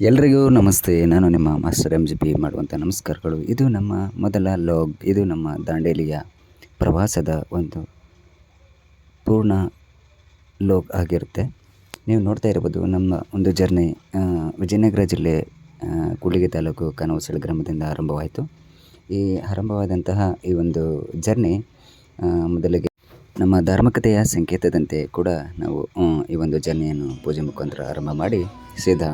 ಎಲ್ರಿಗೂ ನಮಸ್ತೆ. ನಾನು ನಿಮ್ಮ ಮಾಸ್ಟರ್ MGP ಮಾಡುವಂಥ ನಮಸ್ಕಾರಗಳು. ಇದು ನಮ್ಮ ಮೊದಲ ಲಾಗ್. ಇದು ನಮ್ಮ ದಾಂಡೇಲಿಯ ಪ್ರವಾಸದ ಒಂದು ಪೂರ್ಣ ಲಾಗ್ ಆಗಿರುತ್ತೆ. ನೀವು ನೋಡ್ತಾ ಇರ್ಬೋದು ನಮ್ಮ ಒಂದು ಜರ್ನಿ ವಿಜಯನಗರ ಜಿಲ್ಲೆ ಕೂಡ್ಲಿಗಿ ತಾಲೂಕು ಕಾನವಸಳ್ಳಿ ಗ್ರಾಮದಿಂದ ಆರಂಭವಾಯಿತು. ಈ ಆರಂಭವಾದಂತಹ ಈ ಒಂದು ಜರ್ನಿ ಮೊದಲಿಗೆ ನಮ್ಮ ಧಾರ್ಮಿಕತೆಯ ಸಂಕೇತದಂತೆ ಕೂಡ ನಾವು ಈ ಒಂದು ಜರ್ನಿಯನ್ನು ಪೂಜೆ ಮುಖಾಂತರ ಆರಂಭ ಮಾಡಿ ಸೀದಾ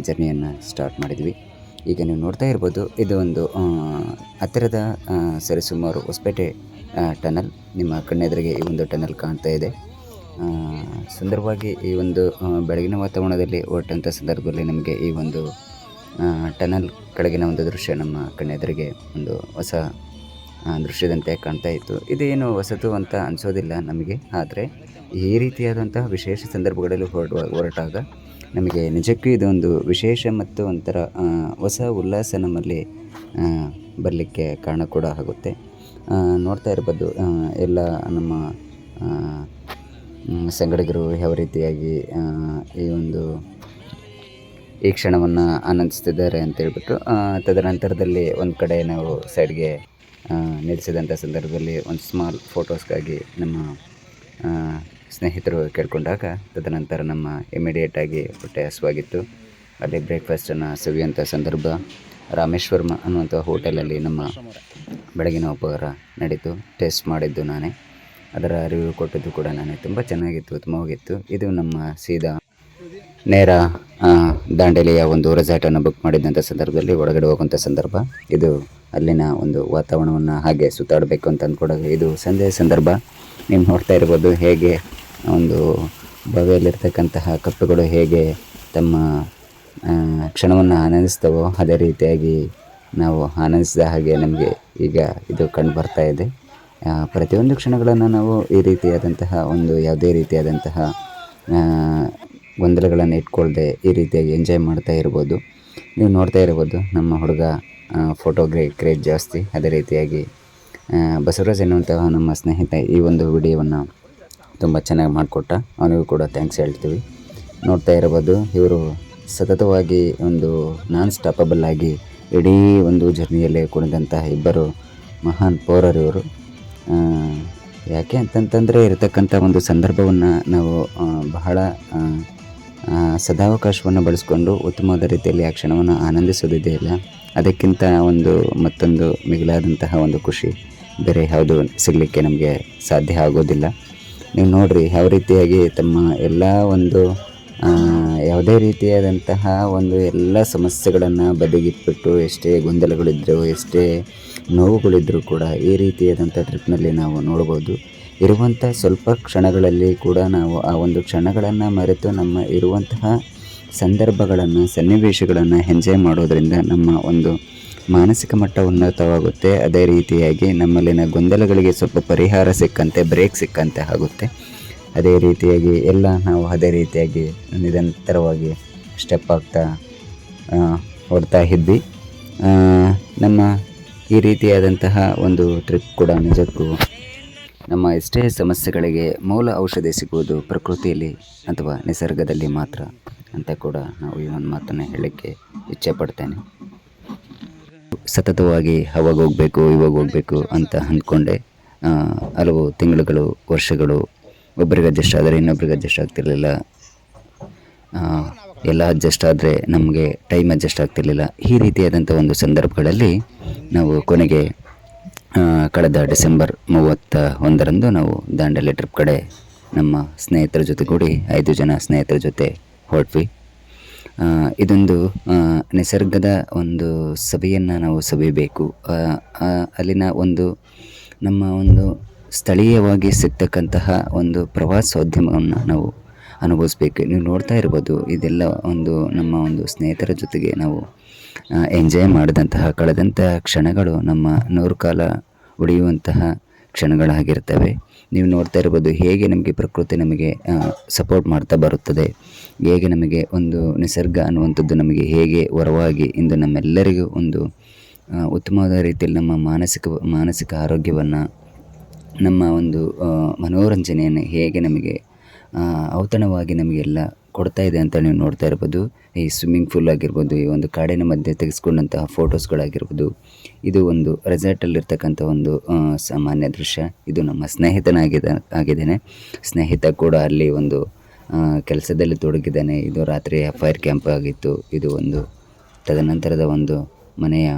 ಜರ್ನಿಯನ್ನು ಸ್ಟಾರ್ಟ್ ಮಾಡಿದ್ವಿ. ಈಗ ನೀವು ನೋಡ್ತಾ ಇರ್ಬೋದು, ಇದು ಒಂದು ಹತ್ತಿರದ ಸರಿಸುಮಾರು ಹೊಸಪೇಟೆ ಟನಲ್. ನಿಮ್ಮ ಕಣ್ಣೆದುರಿಗೆ ಈ ಒಂದು ಟನಲ್ ಕಾಣ್ತಾ ಇದೆ. ಸುಂದರವಾಗಿ ಈ ಒಂದು ಬೆಳಗಿನ ವಾತಾವರಣದಲ್ಲಿ ಹೊರಟಂಥ ಸಂದರ್ಭದಲ್ಲಿ ನಮಗೆ ಈ ಒಂದು ಟನಲ್ ಕೆಳಗಿನ ಒಂದು ದೃಶ್ಯ ನಮ್ಮ ಕಣ್ಣೆದುರಿಗೆ ಒಂದು ಹೊಸ ದೃಶ್ಯದಂತೆ ಕಾಣ್ತಾ ಇತ್ತು. ಇದೇನು ಹೊಸತು ಅಂತ ಅನಿಸೋದಿಲ್ಲ ನಮಗೆ, ಆದರೆ ಈ ರೀತಿಯಾದಂತಹ ವಿಶೇಷ ಸಂದರ್ಭಗಳಲ್ಲಿ ಹೊರಟಾಗ ನಮಗೆ ನಿಜಕ್ಕೂ ಇದೊಂದು ವಿಶೇಷ ಮತ್ತು ಒಂಥರ ಹೊಸ ಉಲ್ಲಾಸ ನಮ್ಮಲ್ಲಿ ಬರಲಿಕ್ಕೆ ಕಾರಣ ಕೂಡ ಆಗುತ್ತೆ. ನೋಡ್ತಾ ಇರ್ಬೋದು ಎಲ್ಲ ನಮ್ಮ ಸಂಗಡಿಗರು ಯಾವ ರೀತಿಯಾಗಿ ಈ ಕ್ಷಣವನ್ನು ಆನಂದಿಸ್ತಿದ್ದಾರೆ ಅಂತೇಳ್ಬಿಟ್ಟು ತದನಂತರದಲ್ಲಿ ಒಂದು ಕಡೆ ನಾವು ಸೈಡ್ಗೆ ನಿಲ್ಲಿಸಿದಂಥ ಸಂದರ್ಭದಲ್ಲಿ ಒಂದು ಸ್ಮಾಲ್ ಫೋಟೋಸ್ಗಾಗಿ ನಮ್ಮ ಸ್ನೇಹಿತರು ಕೇಳಿಕೊಂಡಾಗ ತದನಂತರ ನಮ್ಮ ಇಮಿಡಿಯೇಟಾಗಿ ಹೊಟ್ಟೆ ಹಸುವಾಗಿತ್ತು. ಅಲ್ಲಿ ಬ್ರೇಕ್ಫಾಸ್ಟನ್ನು ಸವಿಯುವಂಥ ಸಂದರ್ಭ ರಾಮೇಶ್ವರಂ ಅನ್ನುವಂಥ ಹೋಟೆಲಲ್ಲಿ ನಮ್ಮ ಬೆಳಗಿನ ಉಪಹಾರ ನಡೀತು. ಟೇಸ್ಟ್ ಮಾಡಿದ್ದು ನಾನೇ, ಅದರ ರಿವ್ಯೂ ಕೊಟ್ಟದ್ದು ಕೂಡ ನಾನೇ. ತುಂಬ ಚೆನ್ನಾಗಿತ್ತು, ಉತ್ತಮವಾಗಿತ್ತು. ಇದು ನಮ್ಮ ಸೀದಾ ನೇರ ದಾಂಡೇಲಿಯ ಒಂದು ರೆಸಾರ್ಟನ್ನು ಬುಕ್ ಮಾಡಿದಂಥ ಸಂದರ್ಭದಲ್ಲಿ ಒಳಗಡೆ ಹೋಗುವಂಥ ಸಂದರ್ಭ ಇದು. ಅಲ್ಲಿನ ಒಂದು ವಾತಾವರಣವನ್ನು ಹಾಗೆ ಸುತ್ತಾಡಬೇಕು ಅಂತ ಅಂದ್ಕೊಂಡಾಗ ಇದು ಸಂಜೆಯ ಸಂದರ್ಭ. ನೀವು ನೋಡ್ತಾ ಇರ್ಬೋದು ಹೇಗೆ ಒಂದು ಬಾವಿಯಲ್ಲಿರ್ತಕ್ಕಂತಹ ಕಪ್ಪೆಗಳು ಹೇಗೆ ತಮ್ಮ ಕ್ಷಣವನ್ನು ಆನಂದಿಸ್ತವೋ ಅದೇ ರೀತಿಯಾಗಿ ನಾವು ಆನಂದಿಸಿದ ಹಾಗೆ ನಮಗೆ ಈಗ ಇದು ಕಂಡು ಬರ್ತಾ ಇದೆ. ಪ್ರತಿಯೊಂದು ಕ್ಷಣಗಳನ್ನು ನಾವು ಈ ರೀತಿಯಾದಂತಹ ಒಂದು ಯಾವುದೇ ರೀತಿಯಾದಂತಹ ಗೊಂದಲಗಳನ್ನು ಇಟ್ಕೊಳ್ದೆ ಈ ರೀತಿಯಾಗಿ ಎಂಜಾಯ್ ಮಾಡ್ತಾ ಇರ್ಬೋದು. ನೀವು ನೋಡ್ತಾ ಇರ್ಬೋದು ನಮ್ಮ ಹುಡುಗ ಫೋಟೋ ಕ್ರೇಜ್ ಜಾಸ್ತಿ. ಅದೇ ರೀತಿಯಾಗಿ ಬಸವರಾಜ್ ಎನ್ನುವಂತಹ ನಮ್ಮ ಸ್ನೇಹಿತ ಈ ಒಂದು ವಿಡಿಯೋವನ್ನು ತುಂಬ ಚೆನ್ನಾಗಿ ಮಾಡಿಕೊಟ್ಟ. ಅವನಿಗೂ ಕೂಡ ಥ್ಯಾಂಕ್ಸ್ ಹೇಳ್ತೀವಿ. ನೋಡ್ತಾ ಇರ್ಬೋದು ಇವರು ಸತತವಾಗಿ ಒಂದು ನಾನ್ ಸ್ಟಾಪಬಲ್ ಆಗಿ ಇಡೀ ಒಂದು ಜರ್ನಿಯಲ್ಲೇ ಕುಣಿದಂತಹ ಇಬ್ಬರು ಮಹಾನ್ ಪೌರರು ಇವರು. ಯಾಕೆ ಅಂತಂತಂದರೆ ಇರತಕ್ಕಂಥ ಒಂದು ಸಂದರ್ಭವನ್ನು ನಾವು ಬಹಳ ಸದಾವಕಾಶವನ್ನು ಬಳಸ್ಕೊಂಡು ಉತ್ತಮವಾದ ರೀತಿಯಲ್ಲಿ ಆ ಕ್ಷಣವನ್ನು ಆನಂದಿಸೋದಿದೆಯಲ್ಲ, ಅದಕ್ಕಿಂತ ಮತ್ತೊಂದು ಮಿಗಿಲಾದಂತಹ ಒಂದು ಖುಷಿ ಬೇರೆ ಯಾವುದು ಸಿಗಲಿಕ್ಕೆ ನಮಗೆ ಸಾಧ್ಯ ಆಗೋದಿಲ್ಲ. ನೀವು ನೋಡಿರಿ ಯಾವ ರೀತಿಯಾಗಿ ತಮ್ಮ ಎಲ್ಲ ಒಂದು ಯಾವುದೇ ರೀತಿಯಾದಂತಹ ಎಲ್ಲ ಸಮಸ್ಯೆಗಳನ್ನು ಬದಿಗಿಟ್ಬಿಟ್ಟು ಎಷ್ಟೇ ಗೊಂದಲಗಳಿದ್ದರೂ ಎಷ್ಟೇ ನೋವುಗಳಿದ್ದರೂ ಕೂಡ ಈ ರೀತಿಯಾದಂಥ ಟ್ರಿಪ್ನಲ್ಲಿ ನಾವು ನೋಡ್ಬೋದು. ಇರುವಂಥ ಸ್ವಲ್ಪ ಕ್ಷಣಗಳಲ್ಲಿ ಕೂಡ ನಾವು ಆ ಒಂದು ಕ್ಷಣಗಳನ್ನು ಮರೆತು ನಮ್ಮ ಇರುವಂತಹ ಸಂದರ್ಭಗಳನ್ನು ಸನ್ನಿವೇಶಗಳನ್ನು ಎಂಜಾಯ್ ಮಾಡೋದರಿಂದ ನಮ್ಮ ಒಂದು ಮಾನಸಿಕ ಮಟ್ಟ ಉನ್ನತವಾಗುತ್ತೆ. ಅದೇ ರೀತಿಯಾಗಿ ನಮ್ಮಲ್ಲಿನ ಗೊಂದಲಗಳಿಗೆ ಸ್ವಲ್ಪ ಪರಿಹಾರ ಸಿಕ್ಕಂತೆ, ಬ್ರೇಕ್ ಸಿಕ್ಕಂತೆ ಆಗುತ್ತೆ. ಅದೇ ರೀತಿಯಾಗಿ ಎಲ್ಲ ನಾವು ಅದೇ ರೀತಿಯಾಗಿ ನಿರಂತರವಾಗಿ ಸ್ಟೆಪ್ ಆಗ್ತಾ ಓಡ್ತಾ ಇದ್ವಿ. ನಮ್ಮ ಈ ರೀತಿಯಾದಂತಹ ಒಂದು ಟ್ರಿಪ್ ಕೂಡ ನಿಜಕ್ಕೂ ನಮ್ಮ ಎಷ್ಟೇ ಸಮಸ್ಯೆಗಳಿಗೆ ಮೂಲ ಔಷಧಿ ಸಿಗುವುದು ಪ್ರಕೃತಿಯಲ್ಲಿ ಅಥವಾ ನಿಸರ್ಗದಲ್ಲಿ ಮಾತ್ರ ಅಂತ ಕೂಡ ನಾವು ಈ ಒಂದು ಮಾತನ್ನು ಹೇಳಲಿಕ್ಕೆ ಇಚ್ಛೆ ಪಡ್ತೇನೆ. ಸತತವಾಗಿ ಅವಾಗ ಹೋಗಬೇಕು ಅಂತ ಅಂದ್ಕೊಂಡೆ. ಹಲವು ತಿಂಗಳುಗಳು, ವರ್ಷಗಳು ಒಬ್ಬರಿಗೆ ಅಡ್ಜಸ್ಟ್ ಆದರೆ ಇನ್ನೊಬ್ರಿಗೆ ಅಡ್ಜಸ್ಟ್ ಆಗ್ತಿರ್ಲಿಲ್ಲ. ಎಲ್ಲ ಅಡ್ಜಸ್ಟ್ ಆದರೆ ನಮಗೆ ಟೈಮ್ ಅಡ್ಜಸ್ಟ್ ಆಗ್ತಿರ್ಲಿಲ್ಲ. ಈ ರೀತಿಯಾದಂಥ ಒಂದು ಸಂದರ್ಭಗಳಲ್ಲಿ ನಾವು ಕೊನೆಗೆ ಕಳೆದ ಡಿಸೆಂಬರ್ 31ರಂದು ನಾವು ದಾಂಡೇಲಿ ಟ್ರಿಪ್ ಕಡೆ ನಮ್ಮ ಸ್ನೇಹಿತರ ಜೊತೆಗೂಡಿ 5 ಜನ ಸ್ನೇಹಿತರ ಜೊತೆ ಹೊರಟ್ವಿ. ಇದೊಂದು ನಿಸರ್ಗದ ಒಂದು ಸಭೆಯನ್ನು ನಾವು ಸವಿಬೇಕು. ಅಲ್ಲಿನ ನಮ್ಮ ಒಂದು ಸ್ಥಳೀಯವಾಗಿ ಸಿಗ್ತಕ್ಕಂತಹ ಒಂದು ಪ್ರವಾಸೋದ್ಯಮವನ್ನು ನಾವು ಅನುಭವಿಸ್ಬೇಕು. ನೀವು ನೋಡ್ತಾ ಇರ್ಬೋದು ಇದೆಲ್ಲ ನಮ್ಮ ಒಂದು ಸ್ನೇಹಿತರ ಜೊತೆಗೆ ನಾವು ಎಂಜಾಯ್ ಮಾಡಿದಂತಹ ಕಳೆದಂಥ ಕ್ಷಣಗಳು ನಮ್ಮ ನೂರು ಕಾಲ ಉಳಿಯುವಂತಹ ಕ್ಷಣಗಳಾಗಿರ್ತವೆ. ನೀವು ನೋಡ್ತಾ ಇರ್ಬೋದು ಹೇಗೆ ನಮಗೆ ಪ್ರಕೃತಿ ನಮಗೆ ಸಪೋರ್ಟ್ ಮಾಡ್ತಾ ಬರುತ್ತದೆ, ಹೇಗೆ ನಮಗೆ ಒಂದು ನಿಸರ್ಗ ಅನ್ನುವಂಥದ್ದು ನಮಗೆ ಹೇಗೆ ವರವಾಗಿ ಇಂದು ನಮ್ಮೆಲ್ಲರಿಗೂ ಒಂದು ಉತ್ತಮವಾದ ರೀತಿಯಲ್ಲಿ ನಮ್ಮ ಮಾನಸಿಕ ಆರೋಗ್ಯವನ್ನು, ನಮ್ಮ ಒಂದು ಮನೋರಂಜನೆಯನ್ನು ಹೇಗೆ ನಮಗೆ ಔತಣವಾಗಿ ನಮಗೆಲ್ಲ ಕೊಡ್ತಾ ಇದೆ ಅಂತ ನೀವು ನೋಡ್ತಾ ಇರ್ಬೋದು. ಈ ಸ್ವಿಮ್ಮಿಂಗ್ ಪೂಲ್ ಆಗಿರ್ಬೋದು, ಈ ಒಂದು ಕಾಡಿನ ಮಧ್ಯೆ ತೆಗೆಸ್ಕೊಂಡಂತಹ ಫೋಟೋಸ್ಗಳಾಗಿರ್ಬೋದು, ಇದು ಒಂದು ರೆಸಾರ್ಟಲ್ಲಿರ್ತಕ್ಕಂಥ ಒಂದು ಸಾಮಾನ್ಯ ದೃಶ್ಯ. ಇದು ನಮ್ಮ ಆಗಿದ್ದೇನೆ. ಸ್ನೇಹಿತ ಕೂಡ ಅಲ್ಲಿ ಒಂದು ಕೆಲಸದಲ್ಲಿ ತೊಡಗಿದ್ದಾನೆ. ಇದು ರಾತ್ರಿಯ ಫೈರ್ ಕ್ಯಾಂಪ್ ಆಗಿತ್ತು. ಇದು ಒಂದು ತದನಂತರದ ಒಂದು ಮನೆಯ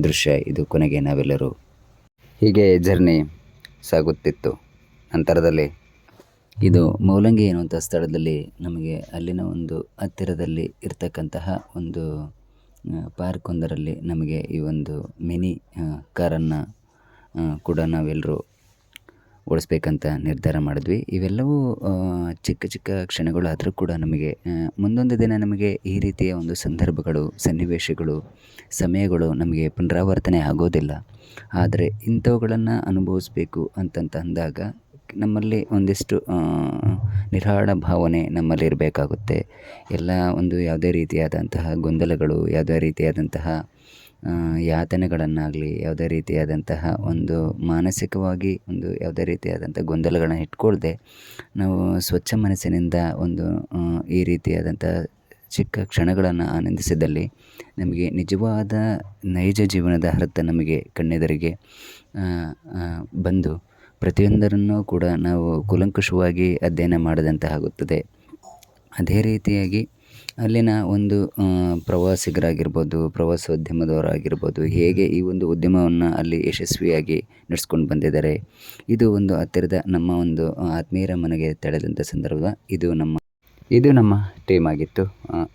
ದೃಶ್ಯ. ಇದು ಕೊನೆಗೆ ನಾವೆಲ್ಲರೂ ಹೀಗೆ ಜರ್ನಿ ಸಾಗುತ್ತಿತ್ತು. ನಂತರದಲ್ಲಿ ಇದು ಮೌಲಂಗಿ ಎನ್ನುವಂಥ ಸ್ಥಳದಲ್ಲಿ ನಮಗೆ ಅಲ್ಲಿನ ಒಂದು ಹತ್ತಿರದಲ್ಲಿ ಇರ್ತಕ್ಕಂತಹ ಒಂದು ಪಾರ್ಕ್ ಒಂದರಲ್ಲಿ ನಮಗೆ ಈ ಒಂದು ಮಿನಿ ಕಾರನ್ನು ಕೂಡ ನಾವೆಲ್ಲರೂ ಓಡಿಸ್ಬೇಕಂತ ನಿರ್ಧಾರ ಮಾಡಿದ್ವಿ. ಇವೆಲ್ಲವೂ ಚಿಕ್ಕ ಚಿಕ್ಕ ಕ್ಷಣಗಳು ಆದರೂ ಕೂಡ ನಮಗೆ ಮುಂದೊಂದು ದಿನ ನಮಗೆ ಈ ರೀತಿಯ ಒಂದು ಸಂದರ್ಭಗಳು, ಸನ್ನಿವೇಶಗಳು, ಸಮಯಗಳು ನಮಗೆ ಪುನರಾವರ್ತನೆ ಆಗೋದಿಲ್ಲ. ಆದರೆ ಇಂಥವುಗಳನ್ನು ಅನುಭವಿಸ್ಬೇಕು ಅಂದಾಗ ನಮ್ಮಲ್ಲಿ ಒಂದಿಷ್ಟು ನಿರಾಳ ಭಾವನೆ ನಮ್ಮಲ್ಲಿ ಇರಬೇಕಾಗುತ್ತೆ. ಎಲ್ಲ ಒಂದು ಯಾವುದೇ ರೀತಿಯಾದಂತಹ ಗೊಂದಲಗಳು, ಯಾವುದೇ ರೀತಿಯಾದಂತಹ ಯಾತನೆಗಳನ್ನಾಗಲಿ, ಯಾವುದೇ ರೀತಿಯಾದಂತಹ ಒಂದು ಮಾನಸಿಕವಾಗಿ ಒಂದು ಯಾವುದೇ ರೀತಿಯಾದಂಥ ಗೊಂದಲಗಳನ್ನ ಇಟ್ಕೊಳ್ದೆ ನಾವು ಸ್ವಚ್ಛ ಮನಸ್ಸಿನಿಂದ ಒಂದು ಈ ರೀತಿಯಾದಂಥ ಚಿಕ್ಕ ಕ್ಷಣಗಳನ್ನು ಆನಂದಿಸಿದಲ್ಲಿ ನಮಗೆ ನಿಜವಾದ ನೈಜ ಜೀವನದ ಅರ್ಥ ನಮಗೆ ಕಣ್ಣೆದುರಿಗೆ ಬಂದು ಪ್ರತಿಯೊಂದರನ್ನು ಕೂಡ ನಾವು ಕೂಲಂಕುಷವಾಗಿ ಅಧ್ಯಯನ ಮಾಡಿದಂತಾಗುತ್ತದೆ. ಅದೇ ರೀತಿಯಾಗಿ ಅಲ್ಲಿನ ಒಂದು ಪ್ರವಾಸಿಗರಾಗಿರ್ಬೋದು, ಪ್ರವಾಸೋದ್ಯಮದವರಾಗಿರ್ಬೋದು, ಹೇಗೆ ಈ ಒಂದು ಉದ್ಯಮವನ್ನು ಅಲ್ಲಿ ಯಶಸ್ವಿಯಾಗಿ ನಡೆಸ್ಕೊಂಡು ಬಂದಿದ್ದಾರೆ. ಇದು ಒಂದು ಹತ್ತಿರದ ನಮ್ಮ ಒಂದು ಆತ್ಮೀಯರ ಮನೆಗೆ ತೆಳೆದಂಥ ಸಂದರ್ಭ. ಇದು ನಮ್ಮ ಟೀಮ್ ಆಗಿತ್ತು.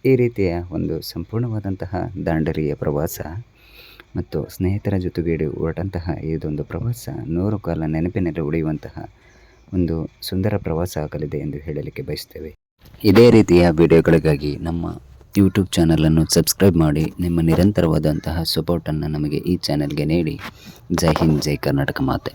ಈ ರೀತಿಯ ಒಂದು ಸಂಪೂರ್ಣವಾದಂತಹ ದಾಂಡೇಲಿಯ ಪ್ರವಾಸ ಮತ್ತು ಸ್ನೇಹಿತರ ಜೊತೆಗೂಡಿ ಹೊರಟಂತಹ ಇದೊಂದು ಪ್ರವಾಸ 100 ಕಾಲ ನೆನಪಿನಲ್ಲಿ ಉಳಿಯುವಂತಹ ಒಂದು ಸುಂದರ ಪ್ರವಾಸ ಆಗಲಿದೆ ಎಂದು ಹೇಳಲಿಕ್ಕೆ ಬಯಸ್ತೇವೆ. ಇದೇ ರೀತಿಯ ವಿಡಿಯೋಗಳಿಗಾಗಿ ನಮ್ಮ ಯೂಟ್ಯೂಬ್ ಚಾನಲನ್ನು ಸಬ್ಸ್ಕ್ರೈಬ್ ಮಾಡಿ ನಿಮ್ಮ ನಿರಂತರವಾದಂತಹ ಸಪೋರ್ಟನ್ನು ನಮಗೆ ಈ ಚಾನಲ್ಗೆ ನೀಡಿ. ಜೈ ಹಿಂದ್, ಜೈ ಕರ್ನಾಟಕ ಮಾತೆ.